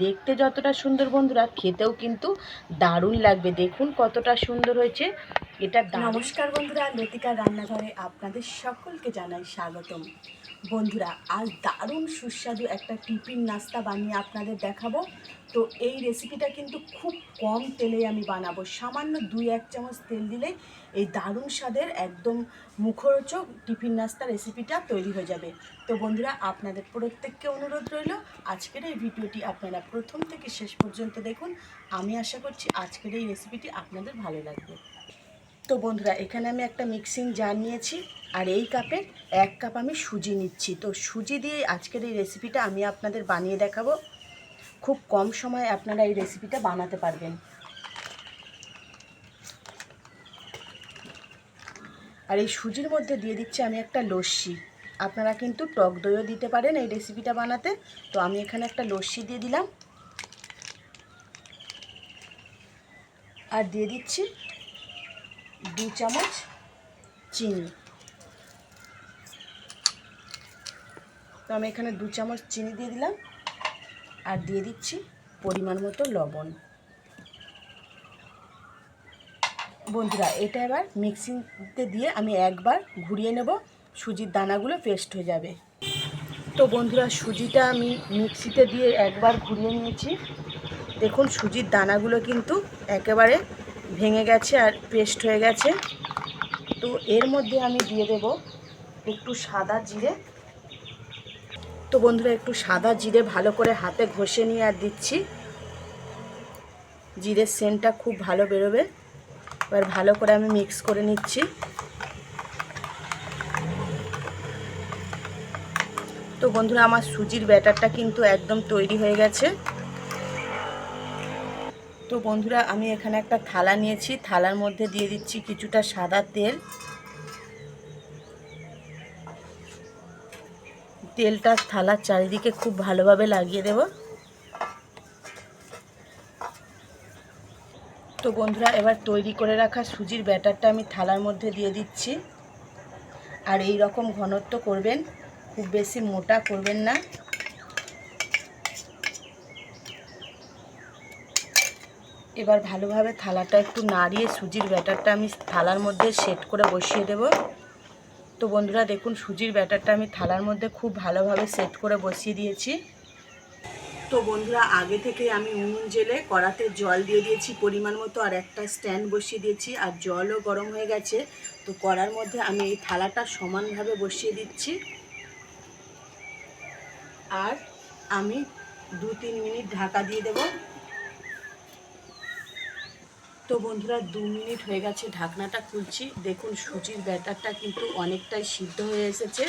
দেখতে যতটা সুন্দর বন্ধুরা, খেতেও কিন্তু দারুণ লাগবে। দেখুন কতটা সুন্দর হয়েছে এটা। নমস্কার বন্ধুরা, লতিকার রান্নাঘরে আপনাদের সকলকে জানাই স্বাগতম। বন্ধুরা, আজ দারুণ সুস্বাদু একটা টিফিন নাস্তা বানিয়ে আপনাদের দেখাবো। তো এই রেসিপিটা কিন্তু খুব কম তেলে আমি বানাবো। সামান্য 2-1 চামচ তেল দিলেই এই দারুণ স্বাদের একদম মুখরোচক টিফিন নাস্তা রেসিপিটা তৈরি হয়ে যাবে। তো বন্ধুরা, আপনাদের প্রত্যেককে অনুরোধ রইল আজকের এই ভিডিওটি আপনারা প্রথম থেকে শেষ পর্যন্ত দেখুন। আমি আশা করছি আজকের এই রেসিপিটি আপনাদের ভালো লাগবে। তো বন্ধুরা, এখানে আমি একটা মিক্সিং জার নিয়েছি আর এই কাপে 1 কাপ আমি সুজি নিচ্ছি। তো সুজি দিয়ে আজকের এই রেসিপিটা আমি আপনাদের বানিয়ে দেখাবো। খুব কম সময়ে আপনারা এই রেসিপিটা বানাতে পারবেন। আর এই সুজির মধ্যে দিয়ে দিচ্ছি আমি একটা লস্যি। আপনারা কিন্তু টক দইও দিতে পারেন এই রেসিপিটা বানাতে। তো আমি এখানে একটা লস্যি দিয়ে দিলাম আর দিয়ে দিচ্ছি 2 চামচ চিনি। তো আমি এখানে 2 চামচ চিনি দিয়ে দিলাম আর দিয়ে দিচ্ছি পরিমাণ মতো লবণ। বন্ধুরা, এটা এবার মিক্সিতে দিয়ে আমি একবার ঘুরিয়ে নেব, সুজির দানাগুলো পেস্ট হয়ে যাবে। তো বন্ধুরা, সুজিটা আমি মিক্সিতে দিয়ে একবার ঘুরিয়ে নিয়েছি। দেখুন সুজির দানাগুলো কিন্তু একেবারে ভেঙে গেছে আর পেস্ট হয়ে গেছে। তো এর মধ্যে আমি দিয়ে দেব একটু সাদা জিরে। তো বন্ধুরা, একটু সাদা জিরে ভালো করে হাতে ঘষে নিয়ে আর দিচ্ছি। জিরের সেন্টটা খুব ভালো বেরোবে। এবার ভালো করে আমি মিক্স করে নিচ্ছি। তো বন্ধুরা, আমার সুজির ব্যাটারটা কিন্তু একদম তৈরি হয়ে গেছে। তো বন্ধুরা, আমি এখানে একটা থালা নিয়েছি, থালার মধ্যে দিয়ে দিচ্ছি কিছুটা সাদা তেল। তেলটা থালার চারিদিকে খুব ভালোভাবে লাগিয়ে দেব। তো বন্ধুরা, এবার তৈরি করে রাখা সুজির ব্যাটারটা আমি থালার মধ্যে দিয়ে দিচ্ছি। আর এই রকম ঘনত্ব করবেন, খুব বেশি মোটা করবেন না। এবার ভালোভাবে থালাটা একটু নাড়িয়ে সুজির ব্যাটারটা আমি থালার মধ্যে সেট করে বসিয়ে দেব। তো বন্ধুরা দেখুন, সুজির ব্যাটারটা আমি থালার মধ্যে খুব ভালোভাবে সেট করে বসিয়ে দিয়েছি। তো বন্ধুরা, আগে থেকে আমি উনুন জেলে কড়াতে জল দিয়ে দিয়েছি পরিমাণ মতো, আর একটা স্ট্যান্ড বসিয়ে দিয়েছি আর জলও গরম হয়ে গেছে। তো কড়ার মধ্যে আমি এই থালাটা সমানভাবে বসিয়ে দিচ্ছি আর আমি 2-3 মিনিট ঢাকা দিয়ে দেব। তো বন্ধুরা, 2 মিনিট হয়ে গেছে, ঢাকনাটা খুলছি। দেখুন সুজির ব্যাটারটা কিন্তু অনেকটাই সিদ্ধ হয়ে এসেছে।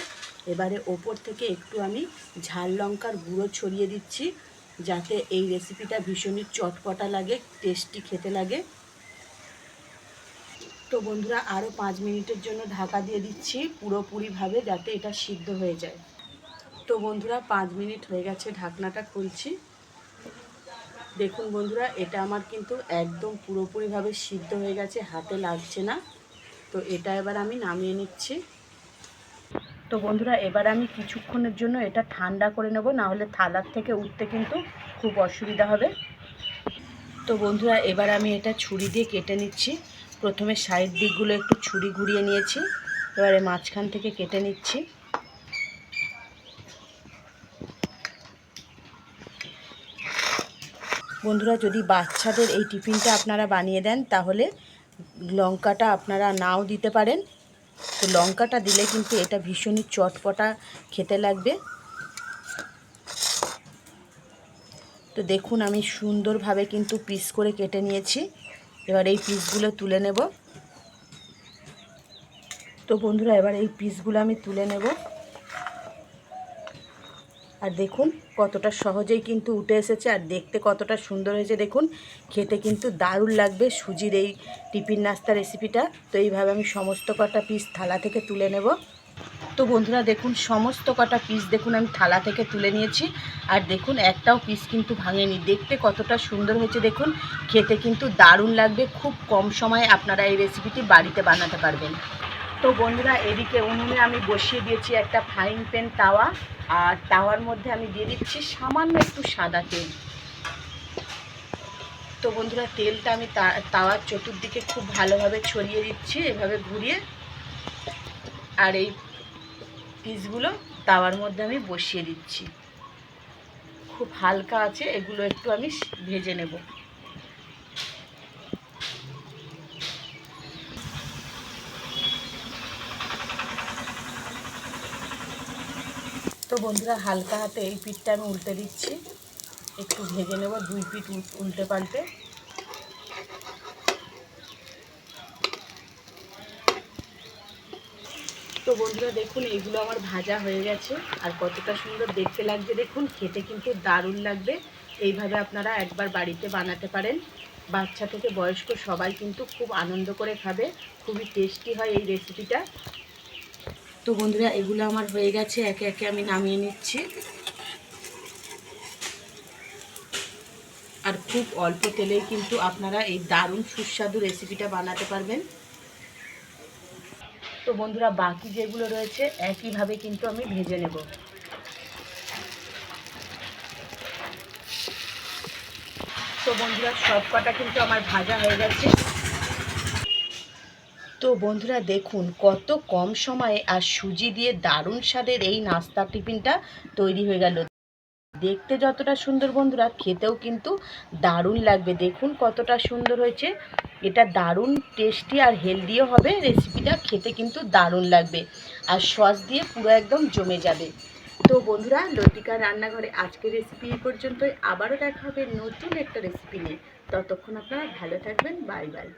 এবারে ওপর থেকে একটু আমি ঝাল লঙ্কার গুঁড়ো ছড়িয়ে দিচ্ছি, যাতে এই রেসিপিটা ভীষণই চটপটা লাগে, টেস্টি খেতে লাগে। তো বন্ধুরা, আরও 5 মিনিটের জন্য ঢাকা দিয়ে দিচ্ছি পুরোপুরিভাবে, যাতে এটা সিদ্ধ হয়ে যায়। তো বন্ধুরা, 5 মিনিট হয়ে গেছে, ঢাকনাটা খুলছি। দেখুন বন্ধুরা, এটা আমার কিন্তু একদম পুরোপুরিভাবে সিদ্ধ হয়ে গেছে, হাতে লাগছে না। তো এটা এবার আমি নামিয়ে নিচ্ছি। তো বন্ধুরা, এবার আমি কিছুক্ষণের জন্য এটা ঠান্ডা করে নেব, না হলে থালার থেকে উঠতে কিন্তু খুব অসুবিধা হবে। তো বন্ধুরা, এবার আমি এটা ছুরি দিয়ে কেটে নিচ্ছি। প্রথমে সাইড দিকগুলো একটু ছুরি ঘুরিয়ে নিয়েছি, এবারে মাঝখান থেকে কেটে নিচ্ছি। বন্ধুরা, যদি বাচ্চাদের এই টিফিনটা আপনারা বানিয়ে দেন তাহলে লঙ্কাটা আপনারা নাও দিতে পারেন। তো লঙ্কাটা দিলে কিন্তু এটা ভীষণই চটপটা খেতে লাগবে। তো দেখুন আমি সুন্দরভাবে কিন্তু পিস করে কেটে নিয়েছি। এবার এই পিসগুলো তুলে নেব। তো বন্ধুরা, এবার এই পিসগুলো আমি তুলে নেব। আর দেখুন কতটা সহজেই কিন্তু উঠে এসেছে আর দেখতে কতটা সুন্দর হয়েছে। দেখুন খেতে কিন্তু দারুণ লাগবে সুজির এই টিফিন নাস্তা রেসিপিটা। তো এইভাবে আমি সমস্ত কটা পিস থালা থেকে তুলে নেব। তো বন্ধুরা দেখুন, সমস্ত কটা পিস দেখুন আমি থালা থেকে তুলে নিয়েছি। আর দেখুন একটাও পিস কিন্তু ভাঙেনি। দেখতে কতটা সুন্দর হয়েছে দেখুন, খেতে কিন্তু দারুণ লাগবে। খুব কম সময়ে আপনারা এই রেসিপিটি বাড়িতে বানাতে পারবেন। তো বন্ধুরা, এদিকে উনুনে আমি বসিয়ে দিয়েছি একটা ফ্রাইং প্যান তাওয়া, আর তাওয়ার মধ্যে আমি দিয়ে দিচ্ছি সামান্য একটু সাদা তেল। তো বন্ধুরা তেলটা আমি তাওয়ার চতুর্দিকে খুব ভালোভাবে ছড়িয়ে দিচ্ছি এভাবে ঘুরিয়ে। আর এই পিসগুলো তাওয়ার মধ্যে আমি বসিয়ে দিচ্ছি। খুব হালকা আছে, এগুলো একটু আমি ভেজে নেব। তো বন্ধুরা হালকা হাতে এই পিঠটা আমি উল্টে দিচ্ছি, একটু ভেজে নেব 2 পিঠ উল্টে পাল্টে। তো বন্ধুরা দেখুন এইগুলো আমার ভাজা হয়ে গেছে, আর কতটা সুন্দর দেখতে লাগছে দেখুন, খেতে কিন্তু দারুণ লাগবে। এইভাবে আপনারা একবার বাড়িতে বানাতে পারেন, বাচ্চা থেকে বয়স্ক সবাই কিন্তু খুব আনন্দ করে খাবে, খুবই টেস্টি হয় এই রেসিপিটা। তো বন্ধুরা এগুলো আমার হয়ে গেছে, একে একে আমি নামিয়ে নিচ্ছি। আর খুব অল্প তেলেই কিন্তু আপনারা এই দারুণ সুস্বাদু রেসিপিটা বানাতে পারবেন। তো বন্ধুরা বাকি যেগুলো রয়েছে একইভাবে কিন্তু আমি ভেজে নেব। তো বন্ধুরা সব কটা কিন্তু আমার ভাজা হয়ে গেছে। তো বন্ধুরা দেখুন কত কম সময়ে আর সুজি দিয়ে দারুণ স্বাদের এই নাস্তা টিফিনটা তৈরি হয়ে গেল। দেখতে যতটা সুন্দর বন্ধুরা, খেতেও কিন্তু দারুণ লাগবে। দেখুন কতটা সুন্দর হয়েছে, এটা দারুণ টেস্টি আর হেলদিও হবে। রেসিপিটা খেতে কিন্তু দারুণ লাগবে, আর সস দিয়ে পুরো একদম জমে যাবে। তো বন্ধুরা লতিকা রান্নাঘরে আজকের রেসিপি এই পর্যন্তই। আবারও দেখা হবে নতুন একটা রেসিপি নিয়ে। ততক্ষণ আপনারা ভালো থাকবেন। Bye bye.